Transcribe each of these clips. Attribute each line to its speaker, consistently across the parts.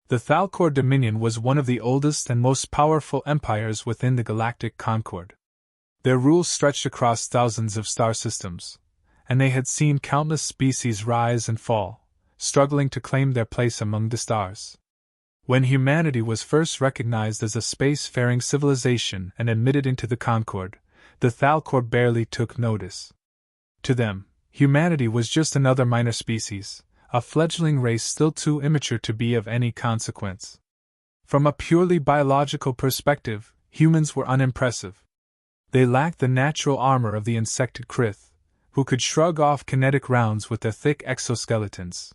Speaker 1: The Thal'kor Dominion was one of the oldest and most powerful empires within the galactic concord. Their rule stretched across thousands of star systems, and they had seen countless species rise and fall, struggling to claim their place among the stars. When humanity was first recognized as a space-faring civilization and admitted into the concord, the Thal'kor barely took notice. To them, humanity was just another minor species, a fledgling race still too immature to be of any consequence. From a purely biological perspective, humans were unimpressive. They lacked the natural armor of the insected Krith, who could shrug off kinetic rounds with their thick exoskeletons.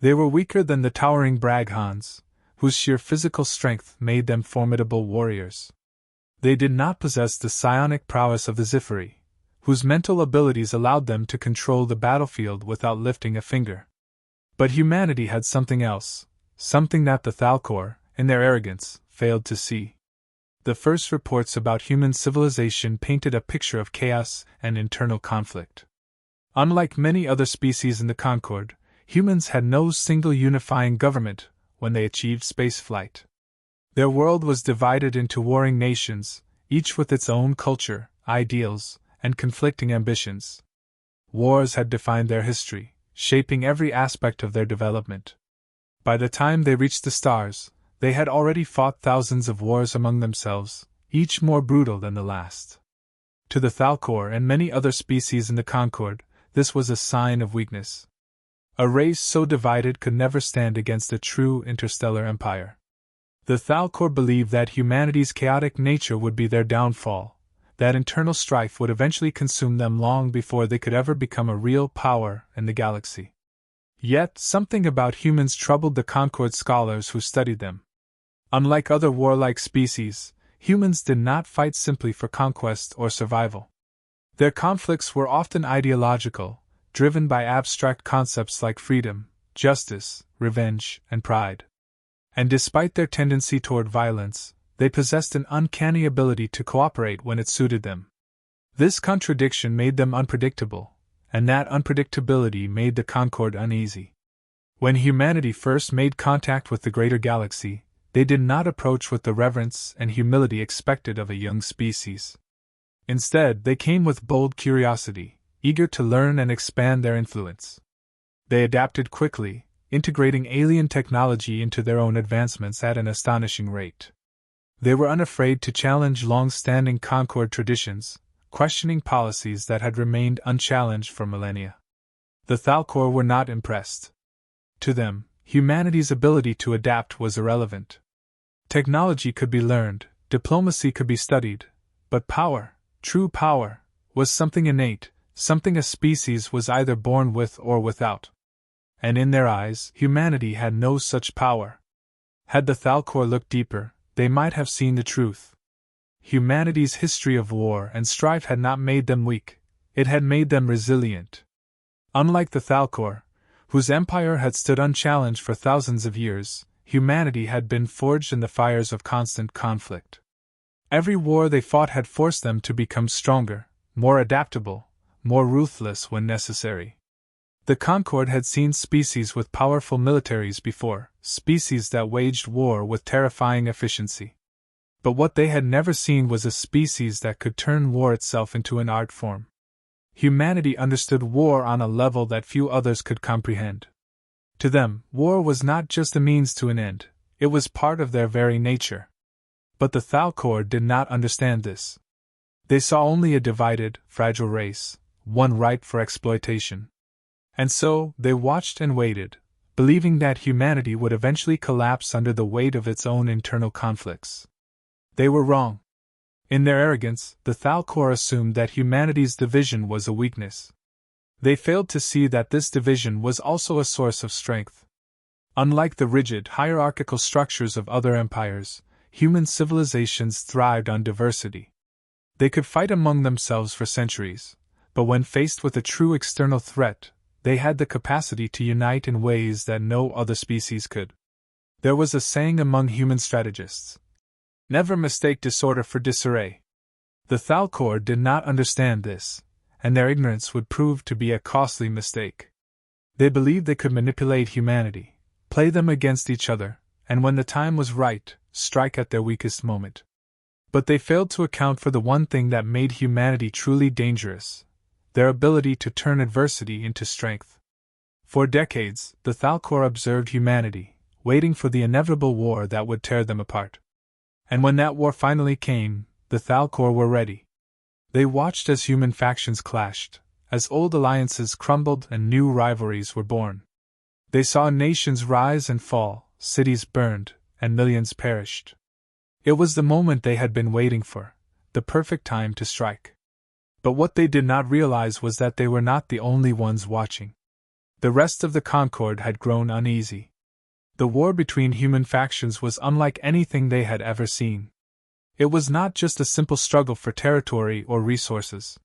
Speaker 1: They were weaker than the towering Braghans, whose sheer physical strength made them formidable warriors. They did not possess the psionic prowess of the Zifiri, whose mental abilities allowed them to control the battlefield without lifting a finger. But humanity had something else, something that the Thal'kor, in their arrogance, failed to see. The first reports about human civilization painted a picture of chaos and internal conflict. Unlike many other species in the Concord, humans had no single unifying government when they achieved spaceflight. Their world was divided into warring nations, each with its own culture, ideals, and conflicting ambitions. Wars had defined their history, shaping every aspect of their development. By the time they reached the stars, they had already fought thousands of wars among themselves, each more brutal than the last. To the Thal'kor and many other species in the Concord, this was a sign of weakness. A race so divided could never stand against a true interstellar empire. The Thal'kor believed that humanity's chaotic nature would be their downfall, that internal strife would eventually consume them long before they could ever become a real power in the galaxy. Yet, something about humans troubled the Concord scholars who studied them. Unlike other warlike species, humans did not fight simply for conquest or survival. Their conflicts were often ideological, driven by abstract concepts like freedom, justice, revenge, and pride. And despite their tendency toward violence, they possessed an uncanny ability to cooperate when it suited them. This contradiction made them unpredictable, and that unpredictability made the Concord uneasy. When humanity first made contact with the greater galaxy, they did not approach with the reverence and humility expected of a young species. Instead, they came with bold curiosity, eager to learn and expand their influence. They adapted quickly, integrating alien technology into their own advancements at an astonishing rate. They were unafraid to challenge long-standing Concord traditions, questioning policies that had remained unchallenged for millennia. The Thal'kor were not impressed. To them, humanity's ability to adapt was irrelevant. Technology could be learned, diplomacy could be studied, but power, true power, was something innate, something a species was either born with or without. And in their eyes, humanity had no such power. Had the Thal'kor looked deeper, they might have seen the truth. Humanity's history of war and strife had not made them weak, it had made them resilient. Unlike the Thal'kor, whose empire had stood unchallenged for thousands of years, humanity had been forged in the fires of constant conflict. Every war they fought had forced them to become stronger, more adaptable, more ruthless when necessary. The Concord had seen species with powerful militaries before, species that waged war with terrifying efficiency. But what they had never seen was a species that could turn war itself into an art form. Humanity understood war on a level that few others could comprehend. To them, war was not just a means to an end, it was part of their very nature. But the Thal'kor did not understand this. They saw only a divided, fragile race, one ripe for exploitation. And so, they watched and waited, believing that humanity would eventually collapse under the weight of its own internal conflicts. They were wrong. In their arrogance, the Thal'kor assumed that humanity's division was a weakness. They failed to see that this division was also a source of strength. Unlike the rigid, hierarchical structures of other empires, human civilizations thrived on diversity. They could fight among themselves for centuries, but when faced with a true external threat, they had the capacity to unite in ways that no other species could. There was a saying among human strategists: never mistake disorder for disarray. The Thal'kor did not understand this, and their ignorance would prove to be a costly mistake. They believed they could manipulate humanity, play them against each other, and when the time was right, strike at their weakest moment. But they failed to account for the one thing that made humanity truly dangerous: their ability to turn adversity into strength. For decades, the Thal'kor observed humanity, waiting for the inevitable war that would tear them apart. And when that war finally came, the Thal'kor were ready. They watched as human factions clashed, as old alliances crumbled and new rivalries were born. They saw nations rise and fall, cities burned, and millions perished. It was the moment they had been waiting for, the perfect time to strike. But what they did not realize was that they were not the only ones watching. The rest of the Concord had grown uneasy. The war between human factions was unlike anything they had ever seen. It was not just a simple struggle for territory or resources.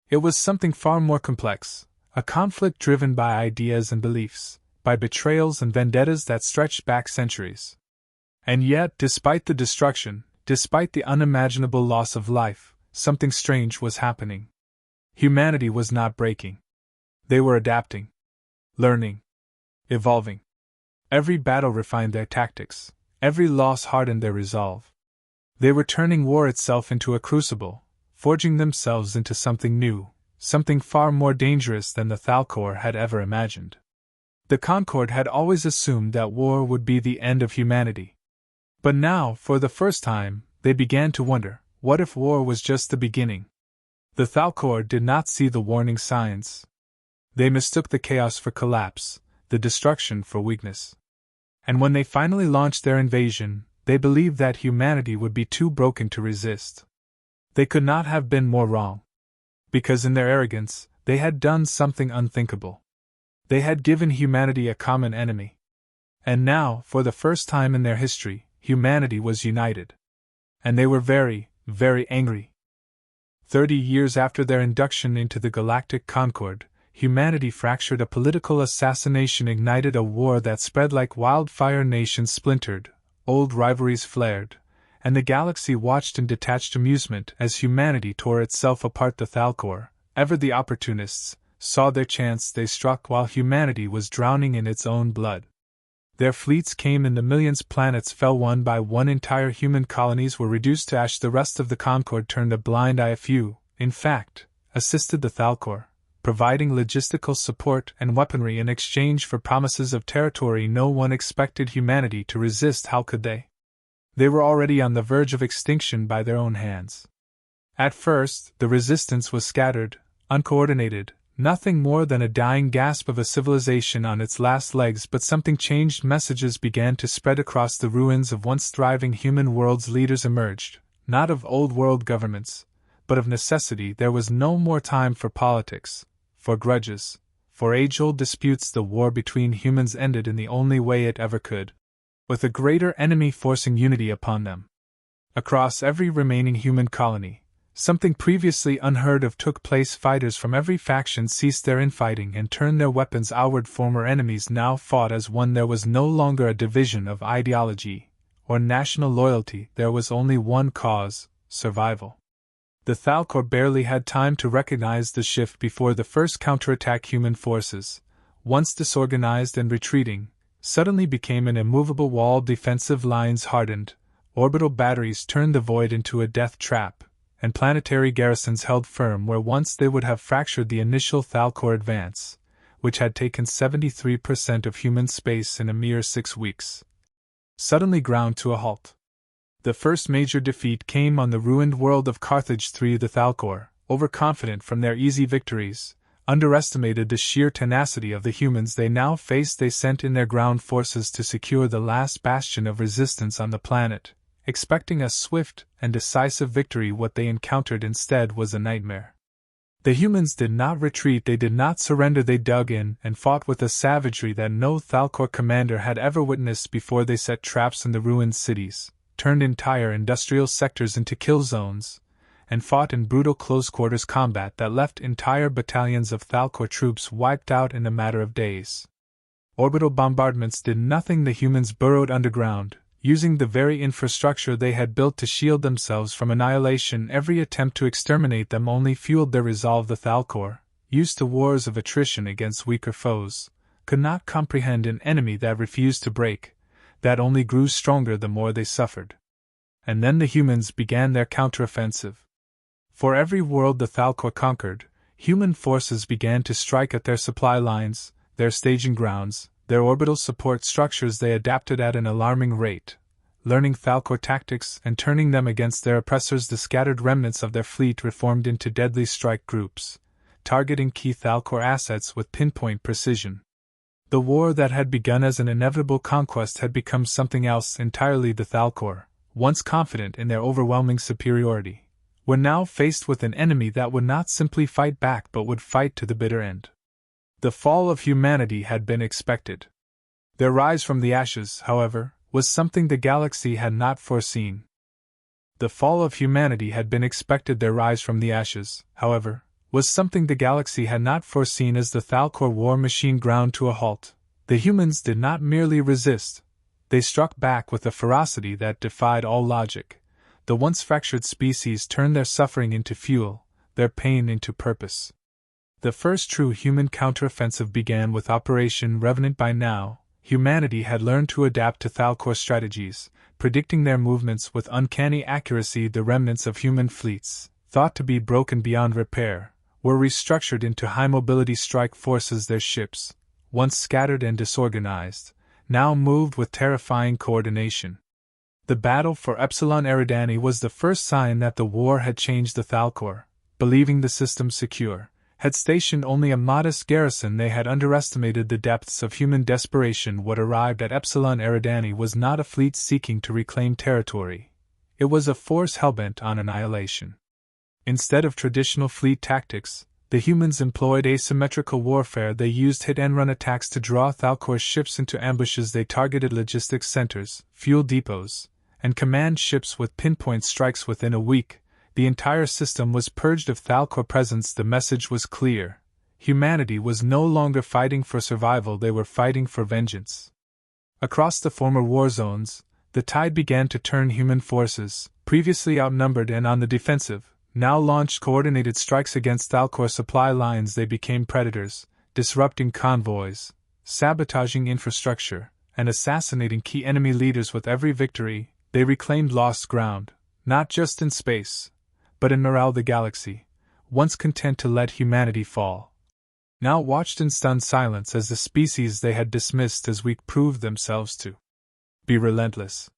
Speaker 1: It was something far more complex, a conflict driven by ideas and beliefs, by betrayals and vendettas that stretched back centuries. And yet, despite the destruction, despite the unimaginable loss of life, something strange was happening. Humanity was not breaking. They were adapting, learning, evolving. Every battle refined their tactics, every loss hardened their resolve. They were turning war itself into a crucible, forging themselves into something new, something far more dangerous than the Thal'kor had ever imagined. The Concord had always assumed that war would be the end of humanity. But now, for the first time, they began to wonder, what if war was just the beginning? The Thal'kor did not see the warning signs. They mistook the chaos for collapse, the destruction for weakness. And when they finally launched their invasion, they believed that humanity would be too broken to resist. They could not have been more wrong. Because in their arrogance, they had done something unthinkable. They had given humanity a common enemy. And now, for the first time in their history, humanity was united. And they were very, very angry. 30 years after their induction into the Galactic Concord, humanity fractured. A political assassination ignited a war that spread like wildfire. Nations splintered, old rivalries flared, and the galaxy watched in detached amusement as humanity tore itself apart. The Thal'kor, ever the opportunists, saw their chance. They struck while humanity was drowning in its own blood. Their fleets came in the millions. Planets fell one by one. Entire human colonies were reduced to ash. The rest of the Concord turned a blind eye. A few, in fact, assisted the Thal'kor, providing logistical support and weaponry in exchange for promises of territory. No one expected humanity to resist. How could they? They were already on the verge of extinction by their own hands. At first, the resistance was scattered, uncoordinated, nothing more than a dying gasp of a civilization on its last legs. But something changed. Messages began to spread across the ruins of once thriving human worlds. Leaders emerged, not of old world governments, but of necessity. There was no more time for politics, for grudges, for age-old disputes. The war between humans ended in the only way it ever could, with a greater enemy forcing unity upon them. Across every remaining human colony, something previously unheard of took place. Fighters from every faction ceased their infighting and turned their weapons outward. Former enemies now fought as one. There was no longer a division of ideology or national loyalty. There was only one cause: survival. The Thal'kor barely had time to recognize the shift before the first counterattack. Human forces, once disorganized and retreating, suddenly became an immovable wall. Defensive lines hardened, orbital batteries turned the void into a death trap, and planetary garrisons held firm where once they would have fractured. The initial Thal'kor advance, which had taken 73% of human space in a mere 6 weeks, suddenly ground to a halt. The first major defeat came on the ruined world of Carthage. The Thal'kor, overconfident from their easy victories, underestimated the sheer tenacity of the humans they now faced. They sent in their ground forces to secure the last bastion of resistance on the planet, expecting a swift and decisive victory. What they encountered instead was a nightmare. The humans did not retreat. They did not surrender. They dug in and fought with a savagery that no Thal'kor commander had ever witnessed before. They set traps in the ruined cities, turned entire industrial sectors into kill zones, and fought in brutal close-quarters combat that left entire battalions of Thal'kor troops wiped out in a matter of days. Orbital bombardments did nothing. The humans burrowed underground, using the very infrastructure they had built to shield themselves from annihilation. Every attempt to exterminate them only fueled their resolve. The Thal'kor, used to wars of attrition against weaker foes, could not comprehend an enemy that refused to break, that only grew stronger the more they suffered. And then the humans began their counteroffensive. For every world the Thal'kor conquered, human forces began to strike at their supply lines, their staging grounds, their orbital support structures. They adapted at an alarming rate, learning Thal'kor tactics and turning them against their oppressors. The scattered remnants of their fleet reformed into deadly strike groups, targeting key Thal'kor assets with pinpoint precision. The war that had begun as an inevitable conquest had become something else entirely. The Thal'kor, once confident in their overwhelming superiority, were now faced with an enemy that would not simply fight back but would fight to the bitter end. The fall of humanity had been expected. Their rise from the ashes, however, was something the galaxy had not foreseen. The fall of humanity had been expected. Their rise from the ashes, however, was something the galaxy had not foreseen. As the Thal'kor war machine ground to a halt, the humans did not merely resist, they struck back with a ferocity that defied all logic. The once fractured species turned their suffering into fuel, their pain into purpose. The first true human counteroffensive began with Operation Revenant. By now, humanity had learned to adapt to Thal'kor strategies, predicting their movements with uncanny accuracy. The remnants of human fleets, thought to be broken beyond repair, were restructured into high-mobility strike forces. Their ships, once scattered and disorganized, now moved with terrifying coordination. The battle for Epsilon Eridani was the first sign that the war had changed. The Thal'kor, believing the system secure, had stationed only a modest garrison. They had underestimated the depths of human desperation. What arrived at Epsilon Eridani was not a fleet seeking to reclaim territory. It was a force hellbent on annihilation. Instead of traditional fleet tactics, the humans employed asymmetrical warfare. They used hit-and-run attacks to draw Thal'kor's ships into ambushes. They targeted logistics centers, fuel depots, and command ships with pinpoint strikes. Within a week, the entire system was purged of Thal'kor presence. The message was clear. Humanity was no longer fighting for survival, they were fighting for vengeance. Across the former war zones, the tide began to turn. Human forces, previously outnumbered and on the defensive, now launched coordinated strikes against Thal'kor supply lines. They became predators, disrupting convoys, sabotaging infrastructure, and assassinating key enemy leaders. With every victory, they reclaimed lost ground, not just in space, but in morale. The galaxy, once content to let humanity fall, now watched in stunned silence as the species they had dismissed as weak proved themselves to be relentless.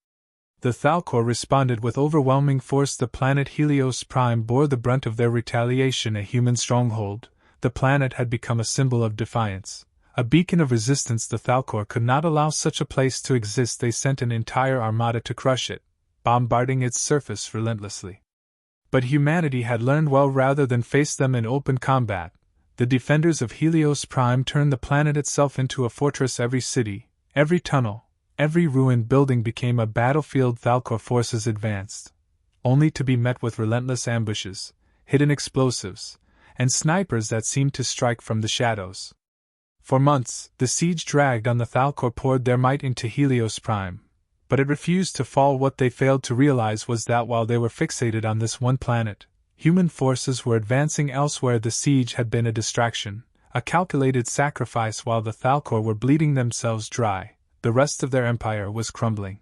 Speaker 1: The Thal'kor responded with overwhelming force. The planet Helios Prime bore the brunt of their retaliation. A human stronghold, the planet had become a symbol of defiance, a beacon of resistance. The Thal'kor could not allow such a place to exist. They sent an entire armada to crush it, bombarding its surface relentlessly. But humanity had learned well. Rather than face them in open combat, the defenders of Helios Prime turned the planet itself into a fortress. Every city, every tunnel, every ruined building became a battlefield. Thal'kor forces advanced, only to be met with relentless ambushes, hidden explosives, and snipers that seemed to strike from the shadows. For months, the siege dragged on. The Thal'kor poured their might into Helios Prime, but it refused to fall. What they failed to realize was that while they were fixated on this one planet, human forces were advancing elsewhere. The siege had been a distraction, a calculated sacrifice. While the Thal'kor were bleeding themselves dry, the rest of their empire was crumbling.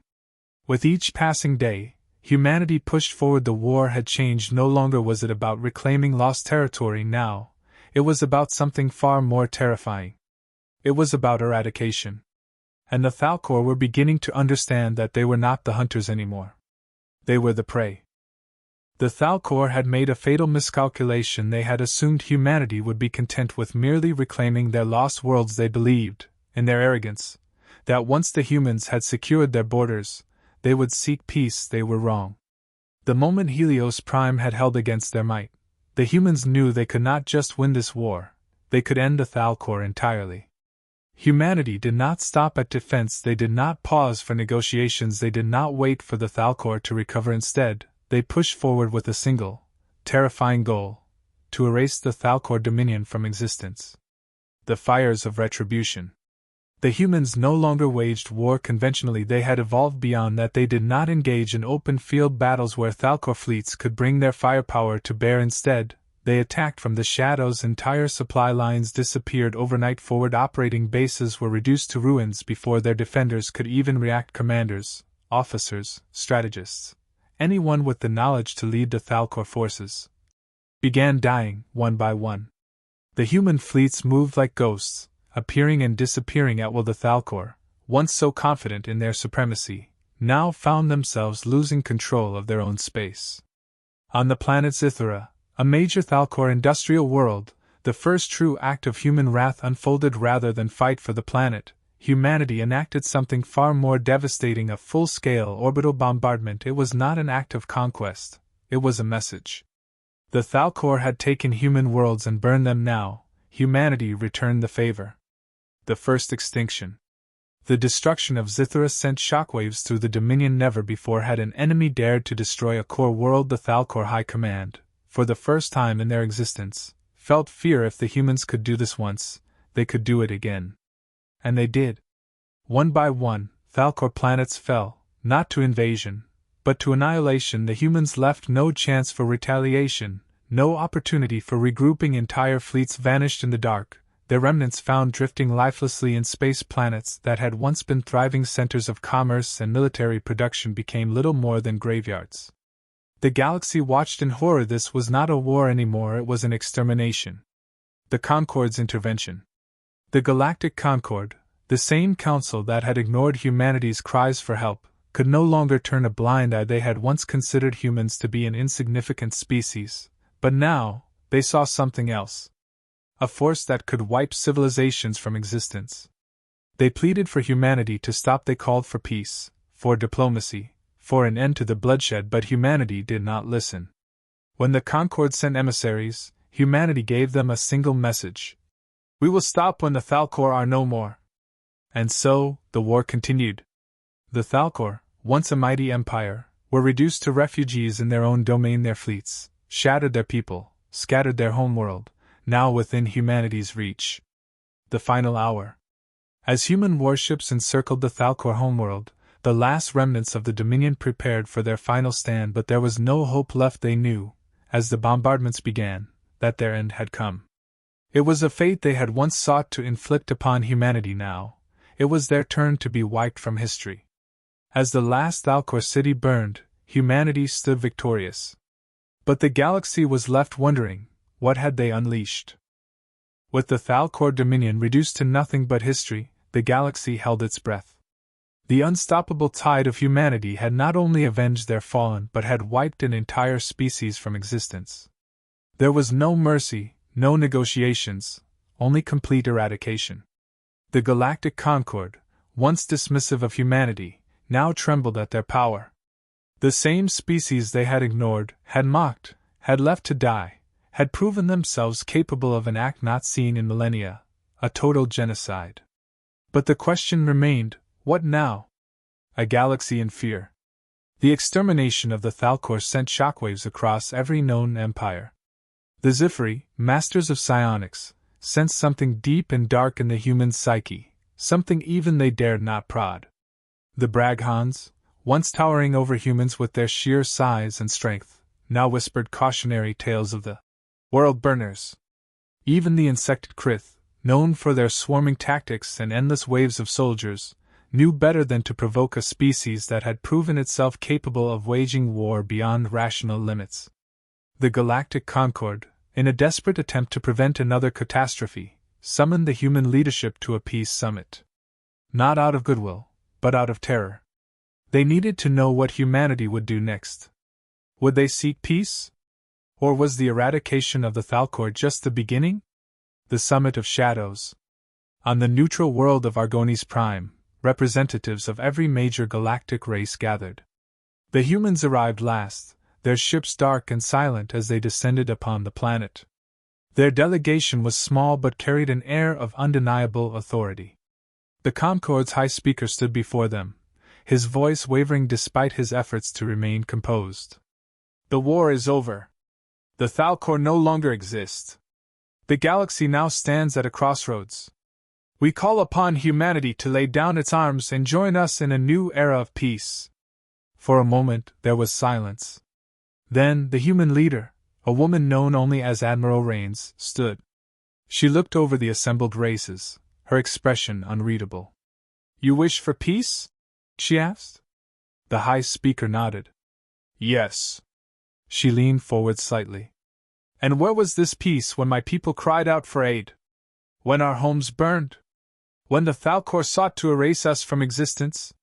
Speaker 1: With each passing day, humanity pushed forward. The war had changed. No longer was it about reclaiming lost territory. Now, it was about something far more terrifying. It was about eradication. And the Thal'kor were beginning to understand that they were not the hunters anymore. They were the prey. The Thal'kor had made a fatal miscalculation. They had assumed humanity would be content with merely reclaiming their lost worlds. They believed, in their arrogance, that once the humans had secured their borders, they would seek peace. They were wrong. The moment Helios Prime had held against their might, the humans knew they could not just win this war, they could end the Thal'kor entirely. Humanity did not stop at defense. They did not pause for negotiations. They did not wait for the Thal'kor to recover. Instead, they pushed forward with a single, terrifying goal: to erase the Thal'kor Dominion from existence. The fires of retribution. The humans no longer waged war conventionally. They had evolved beyond that. They did not engage in open field battles where Thal'kor fleets could bring their firepower to bear. Instead, They attacked from the shadows, entire supply lines disappeared overnight, forward operating bases were reduced to ruins before their defenders could even react. Commanders, officers, strategists, anyone with the knowledge to lead the Thal'kor forces, began dying, one by one. The human fleets moved like ghosts, appearing and disappearing at will. The Thal'kor, once so confident in their supremacy, now found themselves losing control of their own space. On the planet Zithura, a major Thal'kor industrial world, the first true act of human wrath unfolded. Rather than fight for the planet, humanity enacted something far more devastating, a full-scale orbital bombardment. It was not an act of conquest, it was a message. The Thal'kor had taken human worlds and burned them. Now, humanity returned the favor. The first extinction. The destruction of Zithura sent shockwaves through the Dominion. Never before had an enemy dared to destroy a core world. The Thal'kor High Command, for the first time in their existence, felt fear. If the humans could do this once, they could do it again. And they did. One by one, Thal'kor planets fell, not to invasion, but to annihilation. The humans left no chance for retaliation, no opportunity for regrouping. Entire fleets vanished in the dark, their remnants found drifting lifelessly in space. Planets that had once been thriving centers of commerce and military production became little more than graveyards. The galaxy watched in horror. This was not a war anymore, it was an extermination. The Concord's intervention. The Galactic Concord, the same council that had ignored humanity's cries for help, could no longer turn a blind eye. They had once considered humans to be an insignificant species, but now, they saw something else. A force that could wipe civilizations from existence. They pleaded for humanity to stop. They called for peace, for diplomacy, for an end to the bloodshed, but humanity did not listen. When the Concord sent emissaries, humanity gave them a single message: "We will stop when the Thal'kor are no more." And so, the war continued. The Thal'kor, once a mighty empire, were reduced to refugees in their own domain. Their fleets shattered, their people scattered, their homeworld now within humanity's reach. The final hour. As human warships encircled the Thal'kor homeworld, the last remnants of the Dominion prepared for their final stand, but there was no hope left. They knew, as the bombardments began, that their end had come. It was a fate they had once sought to inflict upon humanity. Now, it was their turn to be wiped from history. As the last Thal'kor city burned, humanity stood victorious. But the galaxy was left wondering, what had they unleashed? With the Thal'kor Dominion reduced to nothing but history, the galaxy held its breath. The unstoppable tide of humanity had not only avenged their fallen but had wiped an entire species from existence. There was no mercy, no negotiations, only complete eradication. The Galactic Concord, once dismissive of humanity, now trembled at their power. The same species they had ignored, had mocked, had left to die, had proven themselves capable of an act not seen in millennia, a total genocide. But the question remained, what now? A galaxy in fear. The extermination of the Thal'kor sent shockwaves across every known empire. The Zifri, masters of psionics, sensed something deep and dark in the human psyche, something even they dared not prod. The Braghans, once towering over humans with their sheer size and strength, now whispered cautionary tales of the world burners. Even the insected Krith, known for their swarming tactics and endless waves of soldiers, knew better than to provoke a species that had proven itself capable of waging war beyond rational limits. The Galactic Concord, in a desperate attempt to prevent another catastrophe, summoned the human leadership to a peace summit. Not out of goodwill, but out of terror. They needed to know what humanity would do next. Would they seek peace? Or was the eradication of the Thal'kor just the beginning? The Summit of Shadows. On the neutral world of Argonis Prime, representatives of every major galactic race gathered. The humans arrived last, their ships dark and silent as they descended upon the planet. Their delegation was small but carried an air of undeniable authority. The Concord's high speaker stood before them, his voice wavering despite his efforts to remain composed. The war is over. The Thal'kor no longer exist. The galaxy now stands at a crossroads. We call upon humanity to lay down its arms and join us in a new era of peace. For a moment there was silence. Then the human leader, A woman known only as Admiral Rains stood. She looked over the assembled races, her expression unreadable. "You wish for peace?" she asked. The High Speaker nodded. "Yes." She leaned forward slightly. "And where was this peace when my people cried out for aid? When our homes burned? When the Thal'kor sought to erase us from existence?"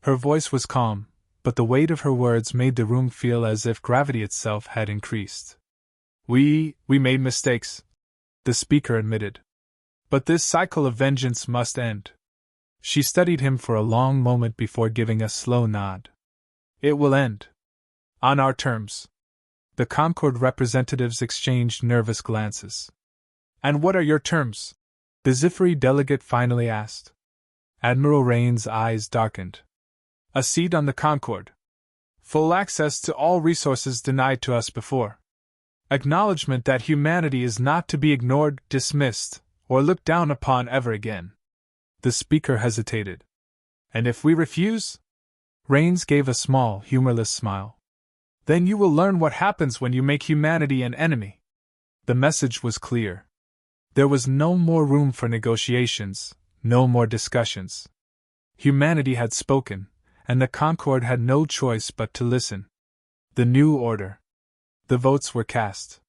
Speaker 1: Her voice was calm, but the weight of her words made the room feel as if gravity itself had increased. We made mistakes," the speaker admitted. "But this cycle of vengeance must end." She studied him for a long moment before giving a slow nod. "It will end. On our terms." The Concord representatives exchanged nervous glances. "And what are your terms?" the Zifari delegate finally asked. Admiral Rain's eyes darkened. "A seat on the Concord. Full access to all resources denied to us before. Acknowledgement that humanity is not to be ignored, dismissed, or looked down upon ever again." The speaker hesitated. "And if we refuse?" Rains gave a small, humorless smile. "Then you will learn what happens when you make humanity an enemy." The message was clear. There was no more room for negotiations, no more discussions. Humanity had spoken, and the Concord had no choice but to listen. The new order. The votes were cast.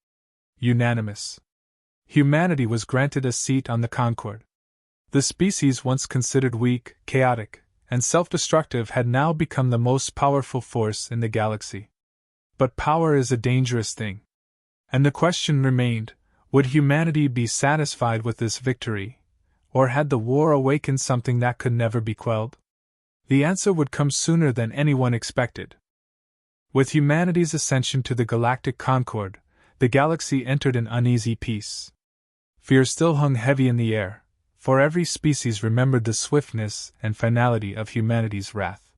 Speaker 1: Unanimous. Humanity was granted a seat on the Concord. The species once considered weak, chaotic, and self-destructive had now become the most powerful force in the galaxy. But power is a dangerous thing. And the question remained, would humanity be satisfied with this victory, or had the war awakened something that could never be quelled? The answer would come sooner than anyone expected. With humanity's ascension to the galactic Concord, the galaxy entered an uneasy peace. Fear still hung heavy in the air, for every species remembered the swiftness and finality of humanity's wrath.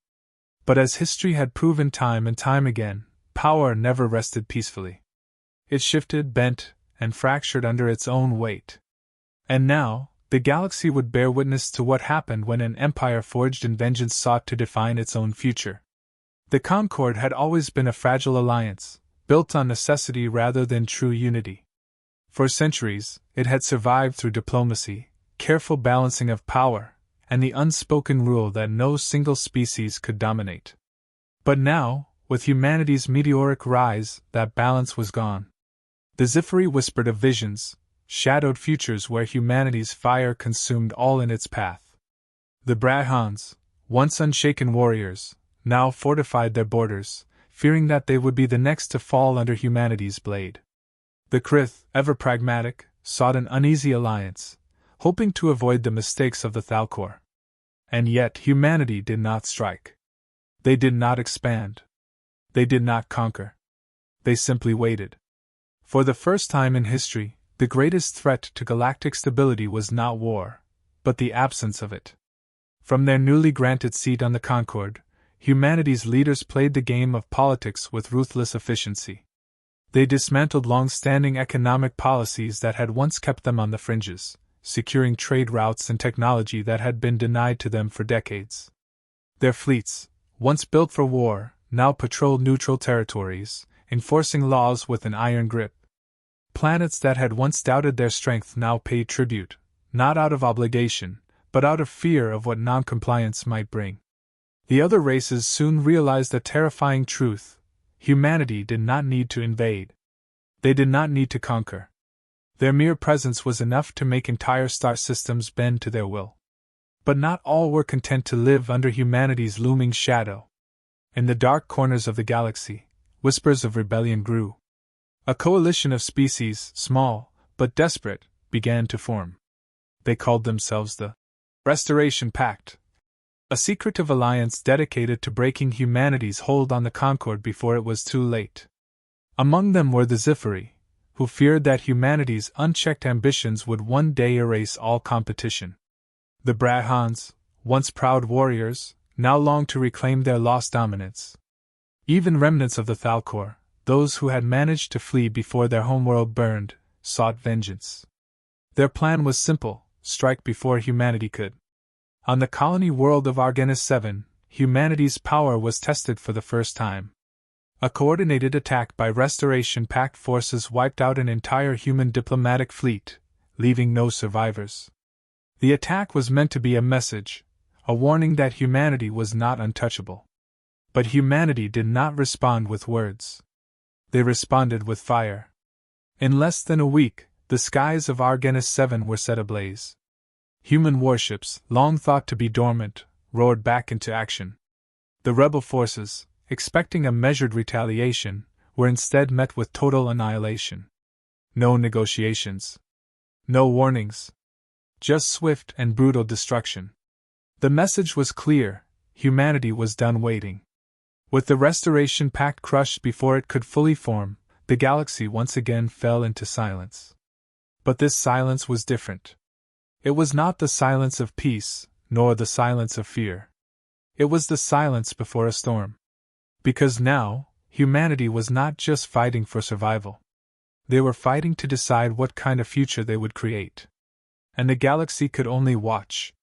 Speaker 1: But as history had proven time and time again, power never rested peacefully. It shifted, bent, and fractured under its own weight. And now, the galaxy would bear witness to what happened when an empire forged in vengeance sought to define its own future. The Concord had always been a fragile alliance, built on necessity rather than true unity. For centuries, it had survived through diplomacy, careful balancing of power, and the unspoken rule that no single species could dominate. But now, with humanity's meteoric rise, that balance was gone. The Zifari whispered of visions, shadowed futures where humanity's fire consumed all in its path. The Brahans, once unshaken warriors, now fortified their borders, fearing that they would be the next to fall under humanity's blade. The Krith, ever pragmatic, sought an uneasy alliance, hoping to avoid the mistakes of the Thal'kor. And yet humanity did not strike. They did not expand. They did not conquer. They simply waited. For the first time in history, the greatest threat to galactic stability was not war, but the absence of it. From their newly granted seat on the Concord, humanity's leaders played the game of politics with ruthless efficiency. They dismantled long-standing economic policies that had once kept them on the fringes, securing trade routes and technology that had been denied to them for decades. Their fleets, once built for war, now patrolled neutral territories, enforcing laws with an iron grip. Planets that had once doubted their strength now paid tribute, not out of obligation, but out of fear of what noncompliance might bring. The other races soon realized a terrifying truth: humanity did not need to invade. They did not need to conquer. Their mere presence was enough to make entire star systems bend to their will. But not all were content to live under humanity's looming shadow. In the dark corners of the galaxy, whispers of rebellion grew. A coalition of species, small but desperate, began to form. They called themselves the Restoration Pact, a secretive alliance dedicated to breaking humanity's hold on the Concord before it was too late. Among them were the Zifari, who feared that humanity's unchecked ambitions would one day erase all competition. The Brahans, once proud warriors, now longed to reclaim their lost dominance. Even remnants of the Thal'kor, those who had managed to flee before their homeworld burned, sought vengeance. Their plan was simple: strike before humanity could. On the colony world of Argenis 7, humanity's power was tested for the first time. A coordinated attack by Restoration Pact forces wiped out an entire human diplomatic fleet, leaving no survivors. The attack was meant to be a message, a warning that humanity was not untouchable. But humanity did not respond with words. They responded with fire. In less than a week, the skies of Argenis 7 were set ablaze. Human warships, long thought to be dormant, roared back into action. The rebel forces, expecting a measured retaliation, were instead met with total annihilation. No negotiations. No warnings. Just swift and brutal destruction. The message was clear: humanity was done waiting. With the Restoration Pact crushed before it could fully form, the galaxy once again fell into silence. But this silence was different. It was not the silence of peace, nor the silence of fear. It was the silence before a storm. Because now, humanity was not just fighting for survival. They were fighting to decide what kind of future they would create. And the galaxy could only watch,